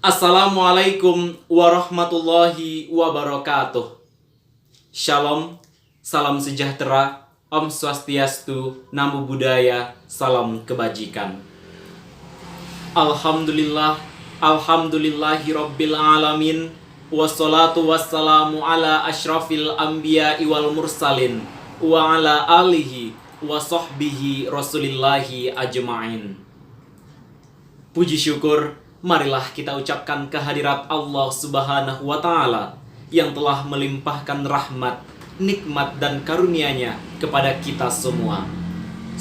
Assalamualaikum warahmatullahi wabarakatuh. Shalom, salam sejahtera, Om Swastiastu, Namo Buddhaya, salam kebajikan. Alhamdulillah, alhamdulillahi rabbil alamin, wassalatu wassalamu ala ashrafil anbiya'i wal mursalin, wa ala alihi wa sahbihi rasulillahi ajma'in. Puji syukur, marilah kita ucapkan kehadirat Allah Subhanahu wa Ta'ala yang telah melimpahkan rahmat, nikmat dan karunia-Nya kepada kita semua.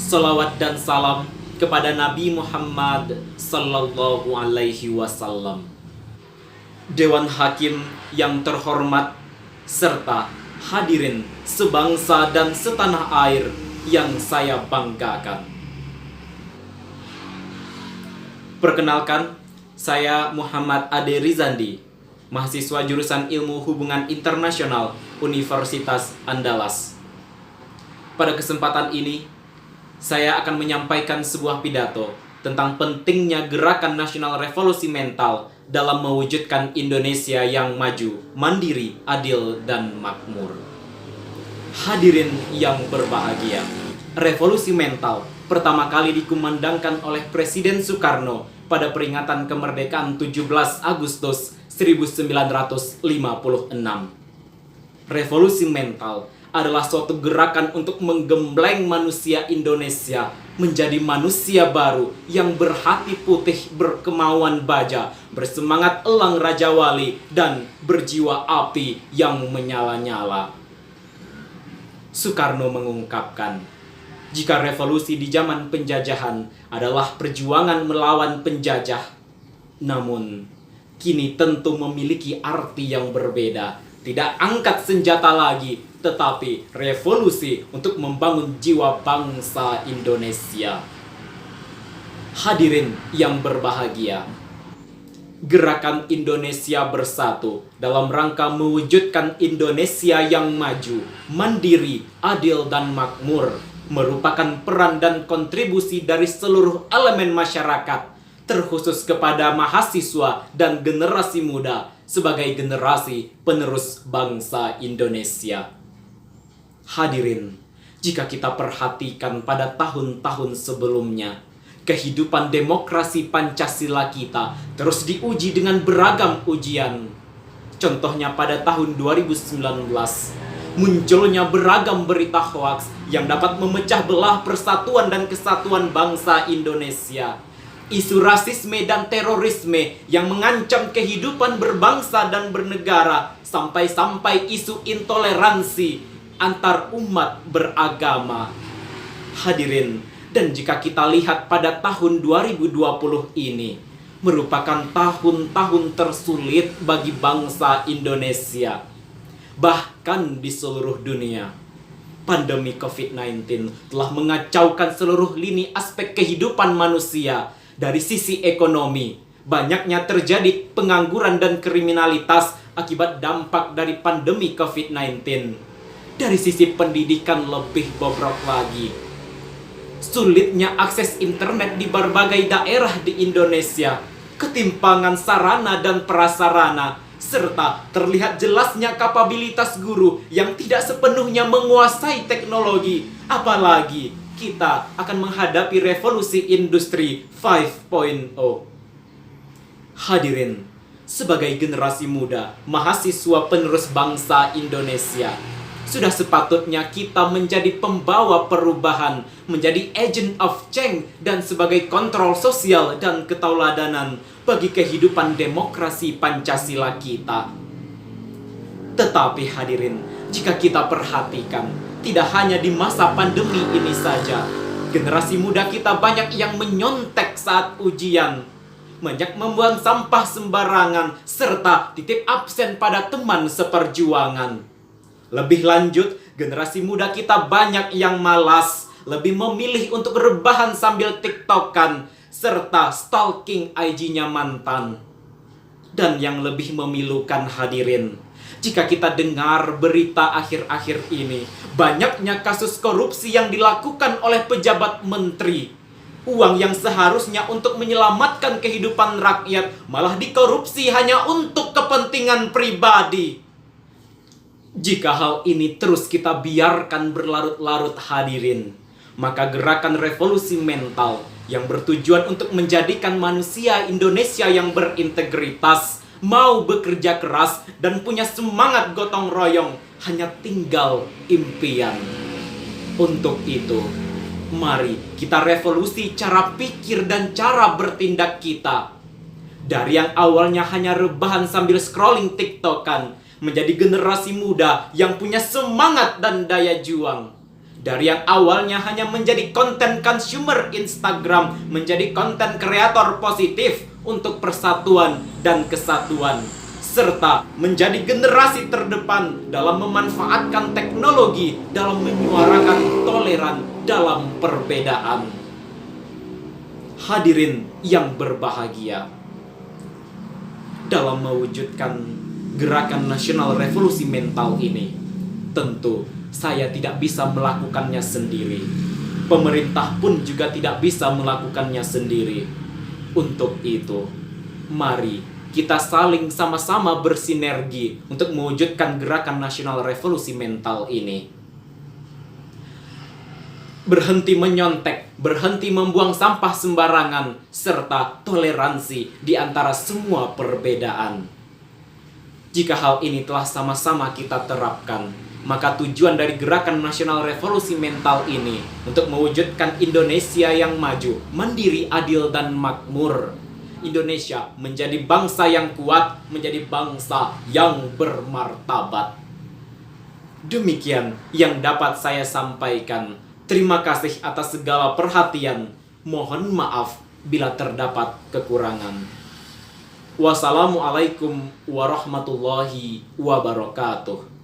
Salawat dan salam kepada Nabi Muhammad sallallahu alaihi wasallam. Dewan Hakim yang terhormat serta hadirin sebangsa dan setanah air yang saya banggakan. Perkenalkan, saya Muhammad Ade Rizandi, mahasiswa jurusan Ilmu Hubungan Internasional Universitas Andalas. Pada kesempatan ini, saya akan menyampaikan sebuah pidato tentang pentingnya gerakan nasional revolusi mental dalam mewujudkan Indonesia yang maju, mandiri, adil, dan makmur. Hadirin yang berbahagia, revolusi mental pertama kali dikumandangkan oleh Presiden Soekarno pada peringatan kemerdekaan 17 Agustus 1956. Revolusi mental adalah suatu gerakan untuk menggembleng manusia Indonesia menjadi manusia baru yang berhati putih, berkemauan baja, bersemangat elang Raja Wali, dan berjiwa api yang menyala-nyala. Soekarno mengungkapkan, jika revolusi di zaman penjajahan adalah perjuangan melawan penjajah, namun kini tentu memiliki arti yang berbeda. Tidak angkat senjata lagi, tetapi revolusi untuk membangun jiwa bangsa Indonesia. Hadirin yang berbahagia, Gerakan Indonesia Bersatu dalam rangka mewujudkan Indonesia yang maju, mandiri, adil, dan makmur merupakan peran dan kontribusi dari seluruh elemen masyarakat, terkhusus kepada mahasiswa dan generasi muda sebagai generasi penerus bangsa Indonesia. Hadirin, jika kita perhatikan pada tahun-tahun sebelumnya, kehidupan demokrasi Pancasila kita terus diuji dengan beragam ujian. Contohnya pada tahun 2019, munculnya beragam berita hoaks yang dapat memecah belah persatuan dan kesatuan bangsa Indonesia. Isu rasisme dan terorisme yang mengancam kehidupan berbangsa dan bernegara, sampai-sampai isu intoleransi antar umat beragama. Hadirin, dan jika kita lihat pada tahun 2020 ini, merupakan tahun-tahun tersulit bagi bangsa Indonesia. Bahkan di seluruh dunia, pandemi COVID-19 telah mengacaukan seluruh lini aspek kehidupan manusia. Dari sisi ekonomi, banyaknya terjadi pengangguran dan kriminalitas akibat dampak dari pandemi COVID-19. Dari sisi pendidikan lebih bobrok lagi. Sulitnya akses internet di berbagai daerah di Indonesia, ketimpangan sarana dan prasarana, serta terlihat jelasnya kapabilitas guru yang tidak sepenuhnya menguasai teknologi. Apalagi kita akan menghadapi revolusi industri 5.0. Hadirin, sebagai generasi muda, mahasiswa penerus bangsa Indonesia, sudah sepatutnya kita menjadi pembawa perubahan, menjadi agent of change, dan sebagai kontrol sosial dan ketauladanan bagi kehidupan demokrasi Pancasila kita. Tetapi hadirin, jika kita perhatikan, tidak hanya di masa pandemi ini saja, generasi muda kita banyak yang menyontek saat ujian, banyak membuang sampah sembarangan, serta titip absen pada teman seperjuangan. Lebih lanjut, generasi muda kita banyak yang malas, lebih memilih untuk rebahan sambil tiktokan, serta stalking IG-nya mantan. Dan yang lebih memilukan hadirin, jika kita dengar berita akhir-akhir ini, banyaknya kasus korupsi yang dilakukan oleh pejabat menteri. Uang yang seharusnya untuk menyelamatkan kehidupan rakyat malah dikorupsi hanya untuk kepentingan pribadi. Jika hal ini terus kita biarkan berlarut-larut hadirin, maka gerakan revolusi mental yang bertujuan untuk menjadikan manusia Indonesia yang berintegritas, mau bekerja keras dan punya semangat gotong royong hanya tinggal impian. Untuk itu, mari kita revolusi cara pikir dan cara bertindak kita. Dari yang awalnya hanya rebahan sambil scrolling TikTokan, menjadi generasi muda yang punya semangat dan daya juang. Dari yang awalnya hanya menjadi konten consumer Instagram, menjadi konten kreator positif untuk persatuan dan kesatuan. Serta menjadi generasi terdepan dalam memanfaatkan teknologi dalam menyuarakan toleran dalam perbedaan. Hadirin yang berbahagia, dalam mewujudkan gerakan nasional revolusi mental ini, tentu saya tidak bisa melakukannya sendiri. Pemerintah pun juga tidak bisa melakukannya sendiri. Untuk itu, mari kita saling sama-sama bersinergi untuk mewujudkan gerakan nasional revolusi mental ini. Berhenti menyontek, berhenti membuang sampah sembarangan, serta toleransi di antara semua perbedaan. Jika hal ini telah sama-sama kita terapkan, maka tujuan dari gerakan nasional revolusi mental ini untuk mewujudkan Indonesia yang maju, mandiri, adil, dan makmur. Indonesia menjadi bangsa yang kuat, menjadi bangsa yang bermartabat. Demikian yang dapat saya sampaikan. Terima kasih atas segala perhatian. Mohon maaf bila terdapat kekurangan. Wassalamualaikum warahmatullahi wabarakatuh.